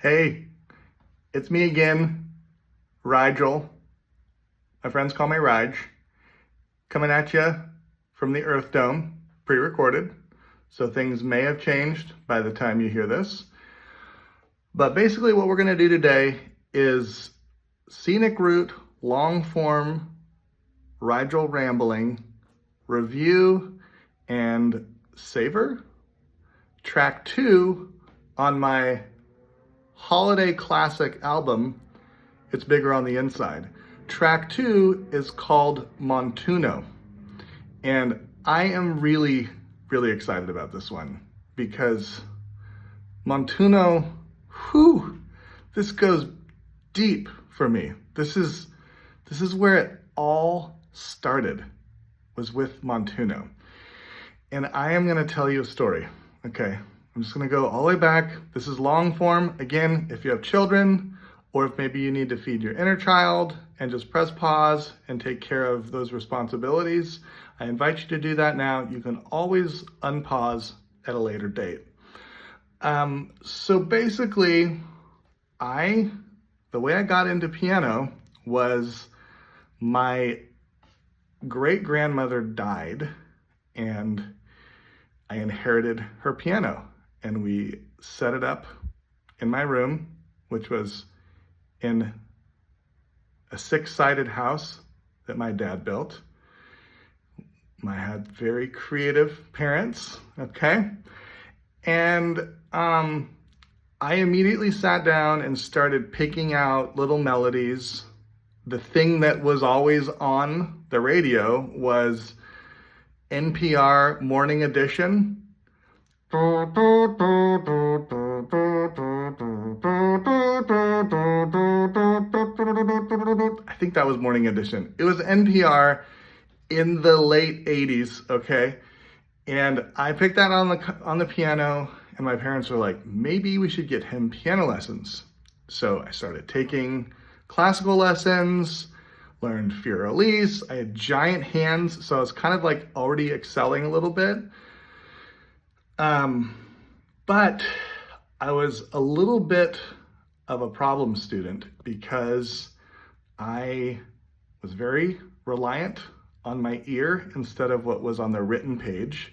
Hey, it's me again, Rigel. My friends call me Rige. Coming at you from the Earth Dome, pre-recorded. So things may have changed by the time you hear this. But basically what we're gonna do today is scenic route, long form, Rigel rambling, review and savor. Track 2 on my holiday classic album, It's Bigger on the Inside. Track 2 is called Montuno. And I am really excited about this one because Montuno, this goes deep for me. This is where it all started, was with Montuno. And I am gonna tell you a story, okay? I'm just gonna go all the way back. This is long form. Again, if you have children, or if maybe you need to feed your inner child and just press pause and take care of those responsibilities, I invite you to do that now. You can always unpause at a later date. So basically, the way I got into piano was my great-grandmother died and I inherited her piano. And we set it up in my room, which was in a 6-sided house that my dad built. I had very creative parents, okay? And I immediately sat down and started picking out little melodies. The thing that was always on the radio was NPR Morning Edition. I think that was Morning Edition. It was NPR in the late 80s, okay? And I picked that on the piano, and my parents were like, maybe we should get him piano lessons. So I started taking classical lessons, learned Fur-Elise. I had giant hands, so I was kind of like already excelling a little bit. But I was a little bit of a problem student because I was very reliant on my ear instead of what was on the written page.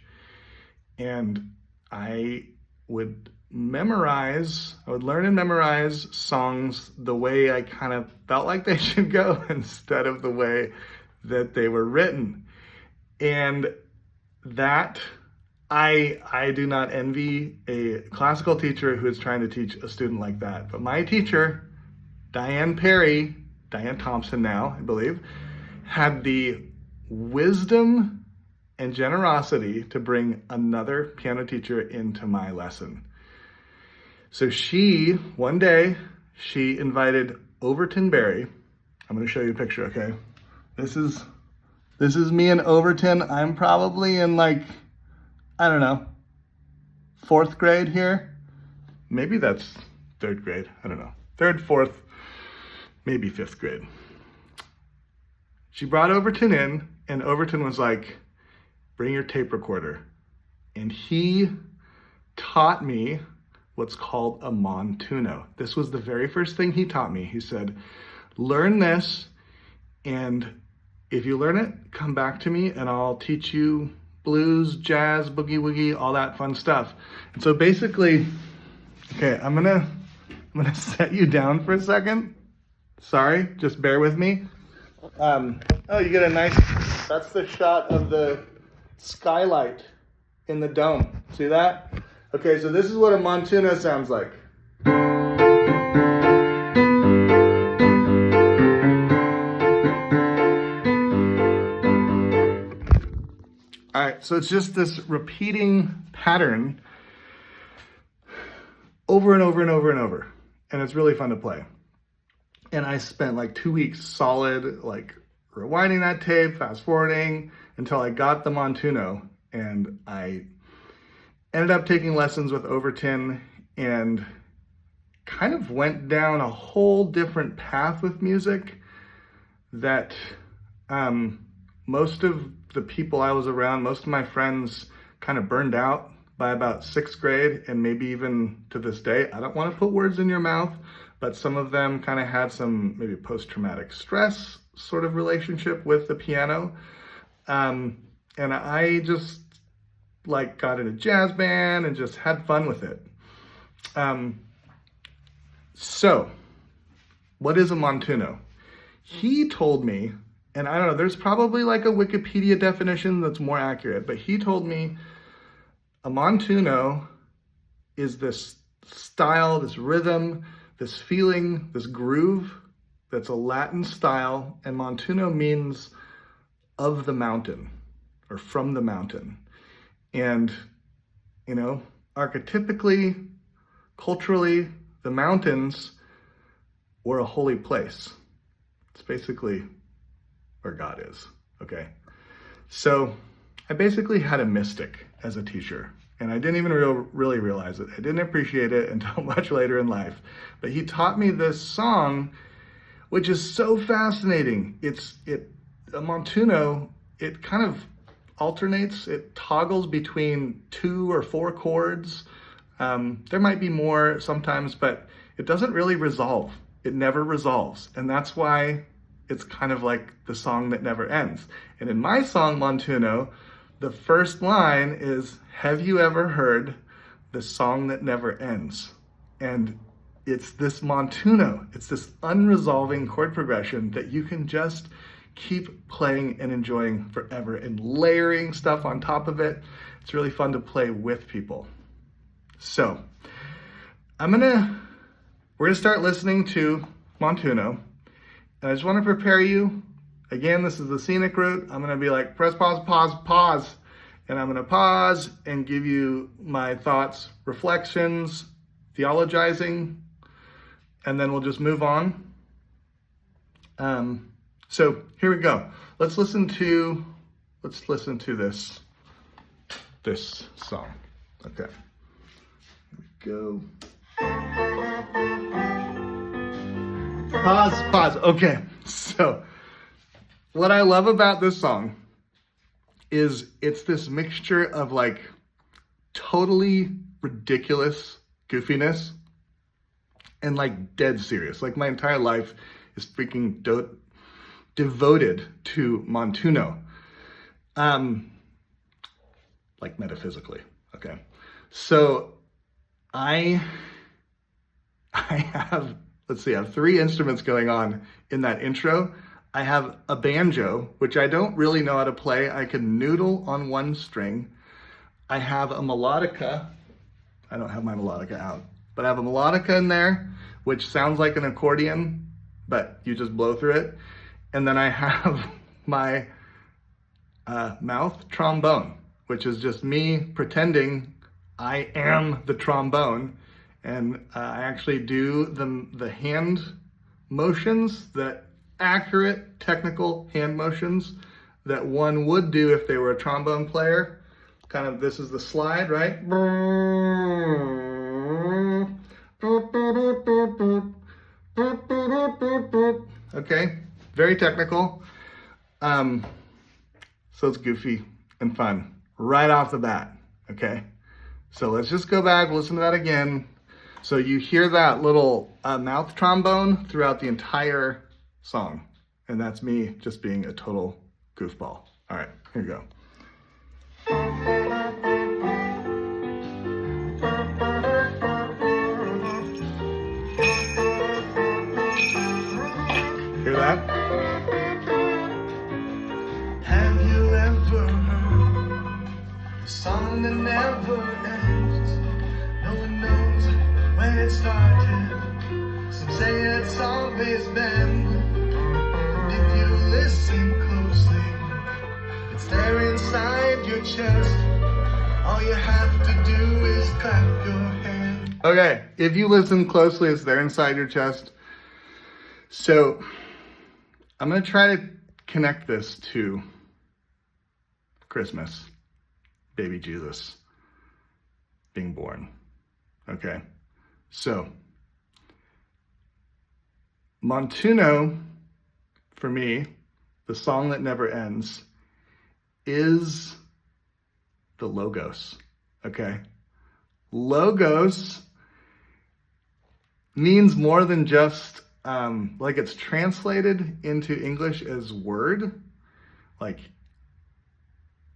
And I would learn and memorize songs the way I kind of felt like they should go instead of the way that they were written. And that I do not envy a classical teacher who is trying to teach a student like that. But my teacher, Diane Thompson now, I believe, had the wisdom and generosity to bring another piano teacher into my lesson. So one day, she invited Overton Berry. I'm gonna show you a picture, okay? This is me in Overton. I'm probably in I don't know, 4th grade here. Maybe that's 3rd grade, I don't know. 3rd, 4th, maybe 5th grade. She brought Overton in, and Overton was like, bring your tape recorder. And he taught me what's called a Montuno. This was the very first thing he taught me. He said, learn this, and if you learn it, come back to me and I'll teach you blues, jazz, boogie woogie, all that fun stuff. And so basically, okay, I'm gonna set you down for a second. Sorry, just bear with me. Oh, you get that's the shot of the skylight in the dome. See that? Okay, so this is what a Montuno sounds like. All right, so it's just this repeating pattern over and over and over and over. And it's really fun to play. And I spent 2 weeks solid, rewinding that tape, fast forwarding, until I got the Montuno. And I ended up taking lessons with Overton and kind of went down a whole different path with music that most of the people I was around, most of my friends kind of burned out by about 6th grade, and maybe even to this day. I don't want to put words in your mouth, but some of them kind of had some maybe post-traumatic stress sort of relationship with the piano. And I just like got in a jazz band and just had fun with it. So what is a Montuno? He told me, and I don't know, there's probably like a Wikipedia definition that's more accurate, but he told me a Montuno is this style, this rhythm, this feeling, this groove that's a Latin style, and Montuno means of the mountain or from the mountain. And, you know, archetypically, culturally, the mountains were a holy place. It's basically where God is, okay? So I basically had a mystic as a teacher, and I didn't even really realize it. I didn't appreciate it until much later in life. But he taught me this song, which is so fascinating. A Montuno, it kind of alternates, it toggles between 2 or 4 chords. There might be more sometimes, but it doesn't really resolve. It never resolves. And that's why it's kind of like the song that never ends. And in my song, Montuno, the first line is, "Have you ever heard the song that never ends?" And it's this Montuno, it's this unresolving chord progression that you can just keep playing and enjoying forever and layering stuff on top of it. It's really fun to play with people. So we're gonna start listening to Montuno, and I just want to prepare you. Again, this is the scenic route. I'm gonna be like, press pause, pause, pause, and I'm gonna pause and give you my thoughts, reflections, theologizing, and then we'll just move on. So here we go. Let's listen to this song. Okay. Here we go. Pause. Okay. So what I love about this song is it's this mixture of like totally ridiculous goofiness and like dead serious. Like my entire life is freaking devoted to Montuno, like metaphysically. Okay, so I have, I have 3 instruments going on in that intro. I have a banjo, which I don't really know how to play. I can noodle on 1 string. I have a melodica. I don't have my melodica out, but I have a melodica in there, which sounds like an accordion, but you just blow through it. And then I have my mouth trombone, which is just me pretending I am the trombone. And I actually do the hand motions, the accurate technical hand motions that one would do if they were a trombone player. Kind of, this is the slide, right? Okay, very technical. So it's goofy and fun right off the bat, okay? So let's just go back, listen to that again. So you hear that little mouth trombone throughout the entire song. And that's me just being a total goofball. All right, here we go. Hear that? Have you ever heard the song that never ends? No one knows when it started. Some say it's always been. And if you listen closely, it's there inside your chest. All you have to do is clap your hands. Okay, if you listen closely, it's there inside your chest. So I'm going to try to connect this to Christmas, baby Jesus being born. Okay, so Montuno, for me, the song that never ends, is the Logos. okay? Logos means more than just, like it's translated into English as word, like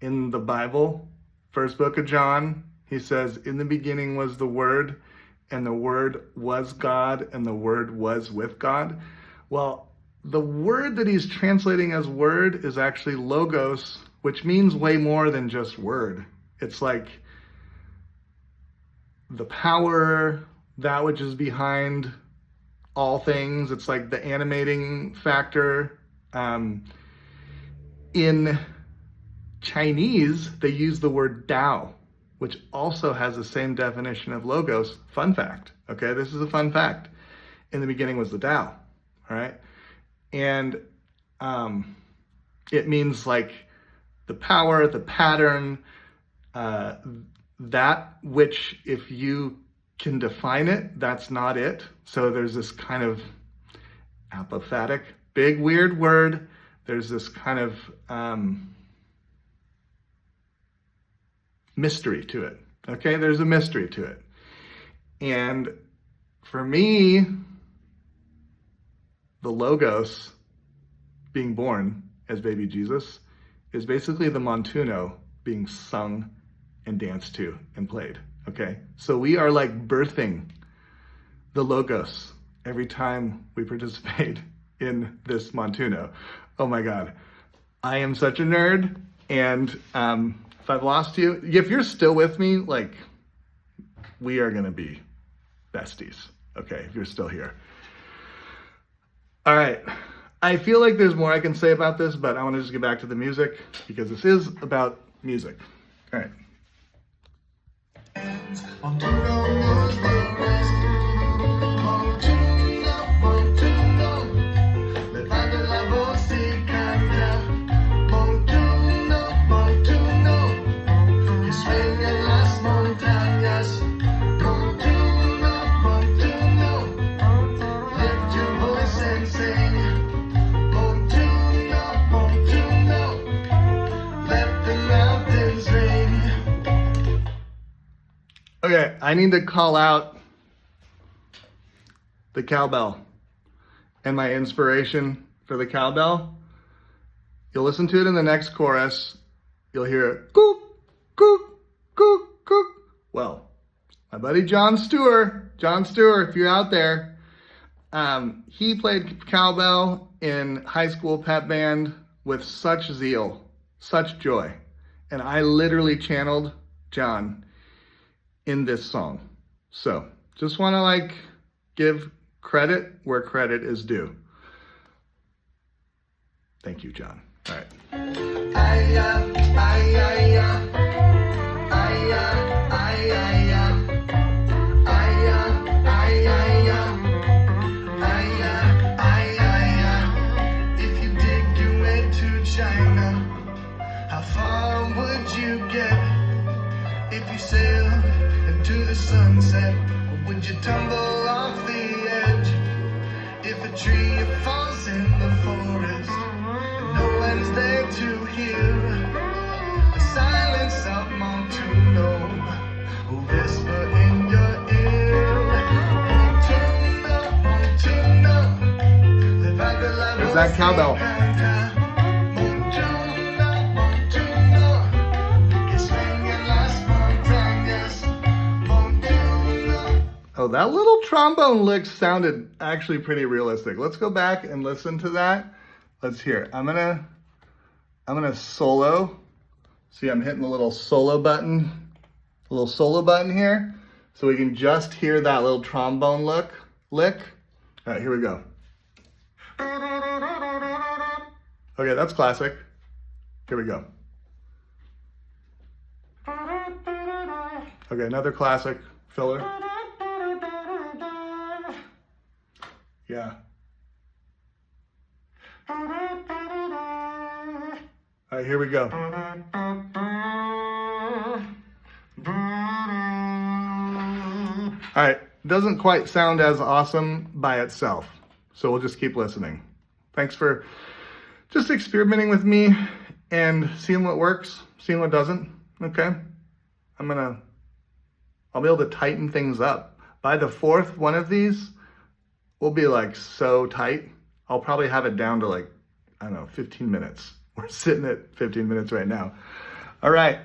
in the Bible, first book of John, he says, in the beginning was the Word, and the Word was God, and the Word was with God. Well, the word that he's translating as word is actually logos, which means way more than just word. It's like the power, that which is behind all things. It's like the animating factor. In Chinese, they use the word Tao, which also has the same definition of logos. Fun fact, okay? This is a fun fact. In the beginning was the Tao, all right? And it means like the power, the pattern, that which if you can define it, that's not it. So there's this kind of apophatic, big weird word. There's this kind of mystery to it. Okay, there's a mystery to it. And for me, the Logos being born as baby Jesus is basically the Montuno being sung and danced to and played. Okay, so we are like birthing the Logos every time we participate in this Montuno. Oh my God, I am such a nerd. And if I've lost you, if you're still with me, like we are gonna be besties. Okay, if you're still here. All right, I feel like there's more I can say about this, but I want to just get back to the music because this is about music. All right. Okay, I need to call out the cowbell and my inspiration for the cowbell. You'll listen to it in the next chorus. You'll hear it, coop, coop, coop, coop. Well, my buddy John Stewart, if you're out there, he played cowbell in high school pep band with such zeal, such joy. And I literally channeled John in this song. So just want to like give credit where credit is due. Thank you, John. All right. If you dig your way to China, how far would you get? If you sail into the sunset, or would you tumble off the edge? If a tree falls in the forest and no one's there to hear, the silence of Montuno will whisper in your ear. Montuno, Montuno, There's that cowbell. Oh, that little trombone lick sounded actually pretty realistic. Let's go back and listen to that. Let's hear it. I'm gonna solo. See, I'm hitting the little solo button here, so we can just hear that little trombone lick. All right, here we go. Okay, that's classic. Here we go. Okay, another classic filler. Yeah. All right, here we go. All right, doesn't quite sound as awesome by itself, so we'll just keep listening. Thanks for just experimenting with me and seeing what works, seeing what doesn't. Okay, I'm gonna I'll be able to tighten things up. By the fourth one of these, we'll be like so tight. I'll probably have it down to like, I don't know, 15 minutes. We're sitting at 15 minutes right now. All right,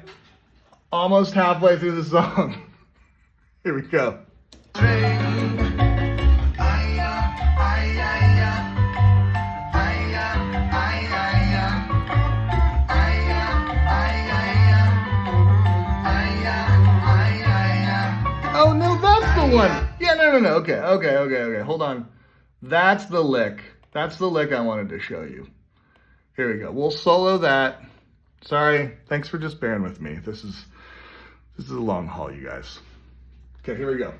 almost halfway through the song. Here we go. Oh no, that's the one. Yeah, no. Okay. Hold on. That's the lick. That's the lick I wanted to show you. Here we go. We'll solo that. Sorry. Thanks for just bearing with me. This is a long haul, you guys. Okay, here we go.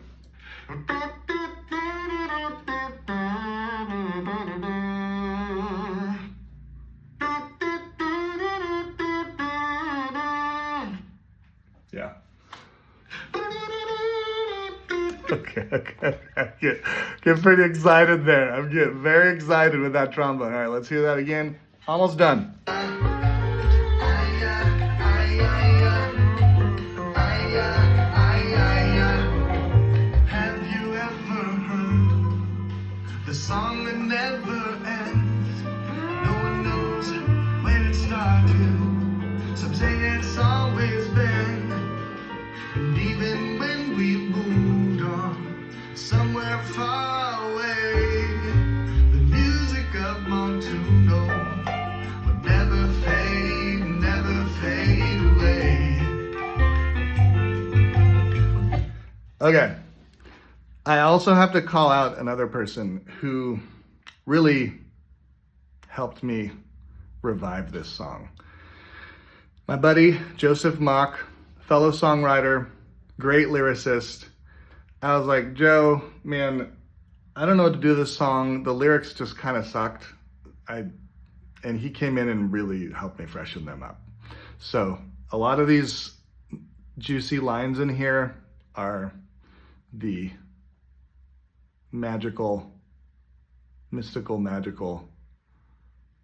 Yeah. Okay. Get pretty excited there. I'm getting very excited with that trombone. All right, let's hear that again. Almost done. Have you ever heard the song that never ends? No one knows when it started. Some say it's always been. And even when we moved on somewhere far away, the music of Montuno would never fade away. Okay. I also have to call out another person who really helped me revive this song. My buddy, Joseph Mock, fellow songwriter, great lyricist. I was like, Joe, man, I don't know what to do with this song. The lyrics just kind of sucked. And he came in and really helped me freshen them up. So a lot of these juicy lines in here are the magical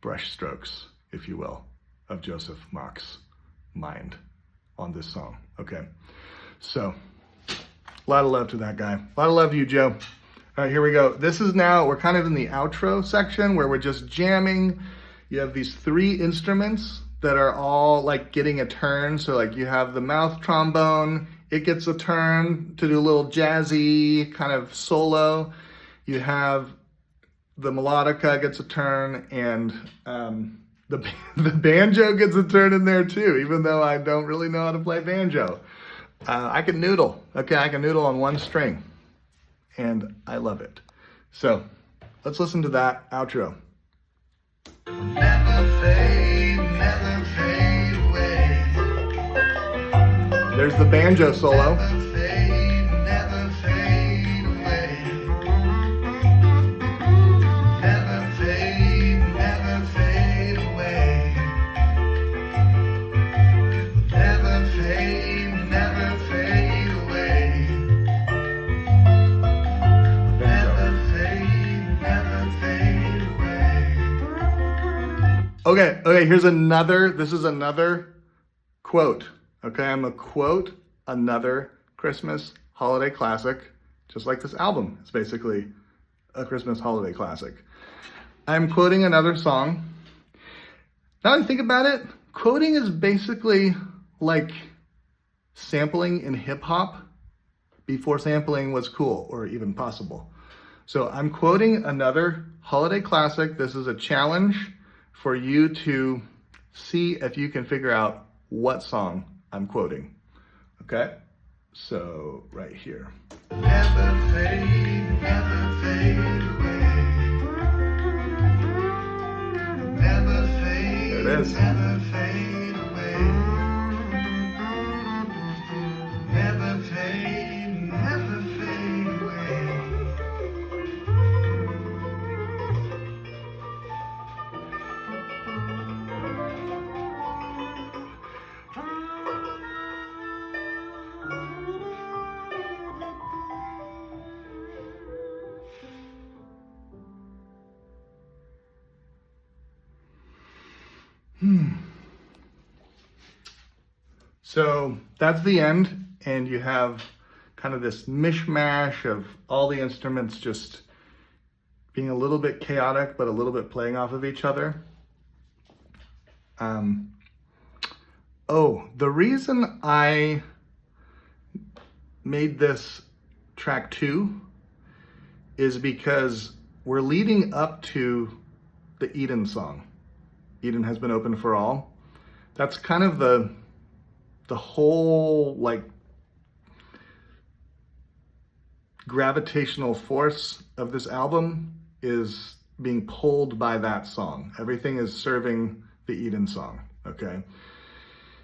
brush strokes, if you will, of Joseph Mock's mind on this song. Okay, so a lot of love to that guy. A lot of love to you, Joe. All right, here we go. This is now, we're kind of in the outro section where we're just jamming. You have these three instruments that are all like getting a turn. So like you have the mouth trombone, it gets a turn to do a little jazzy kind of solo. You have the melodica gets a turn, and the banjo gets a turn in there too, even though I don't really know how to play banjo. I can noodle. Okay, I can noodle on one string, and I love it. So let's listen to that outro. Never fade away. There's the banjo solo. Never fade away. Never fade away. Never fade away. Never fade away. Okay, here's another, this is another quote. Okay, I'm gonna quote another Christmas holiday classic, just like this album. It's basically a Christmas holiday classic. I'm quoting another song. Now that I think about it, quoting is basically like sampling in hip hop before sampling was cool or even possible. So I'm quoting another holiday classic. This is a challenge for you to see if you can figure out what song I'm quoting. Okay? So right here. Never fade away. Never fade. There it is. Never fade away. Never fade away. So that's the end, and you have kind of this mishmash of all the instruments just being a little bit chaotic, but a little bit playing off of each other. The reason I made this track 2 is because we're leading up to the Eden song. Eden has been open for all. That's kind of the whole like gravitational force of this album is being pulled by that song. Everything is serving the Eden song, okay?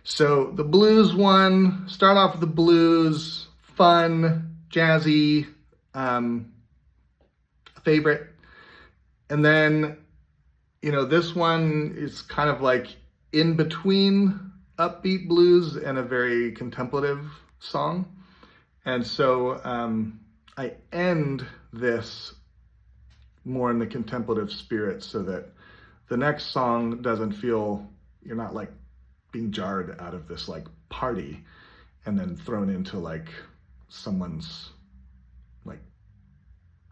So the blues one, start off with the blues, fun, jazzy, favorite. And then, you know, this one is kind of like in between upbeat blues and a very contemplative song. And so I end this more in the contemplative spirit so that the next song doesn't feel, you're not like being jarred out of this like party and then thrown into like someone's, like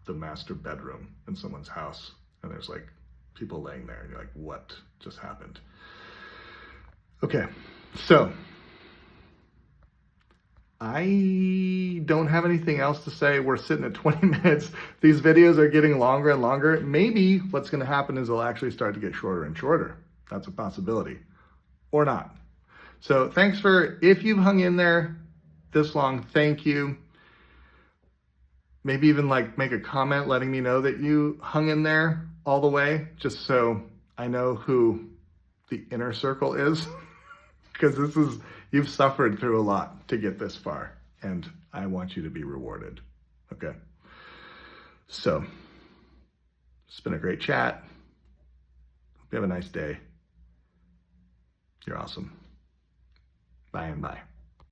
the master bedroom in someone's house. And there's like people laying there and you're like, what just happened? Okay, so I don't have anything else to say. We're sitting at 20 minutes. These videos are getting longer and longer. Maybe what's going to happen is they'll actually start to get shorter and shorter. That's a possibility. Or not. So thanks if you've hung in there this long, thank you. Maybe even like make a comment letting me know that you hung in there all the way, just so I know who the inner circle is. Because you've suffered through a lot to get this far, and I want you to be rewarded, okay? So, it's been a great chat. Hope you have a nice day. You're awesome. Bye and bye.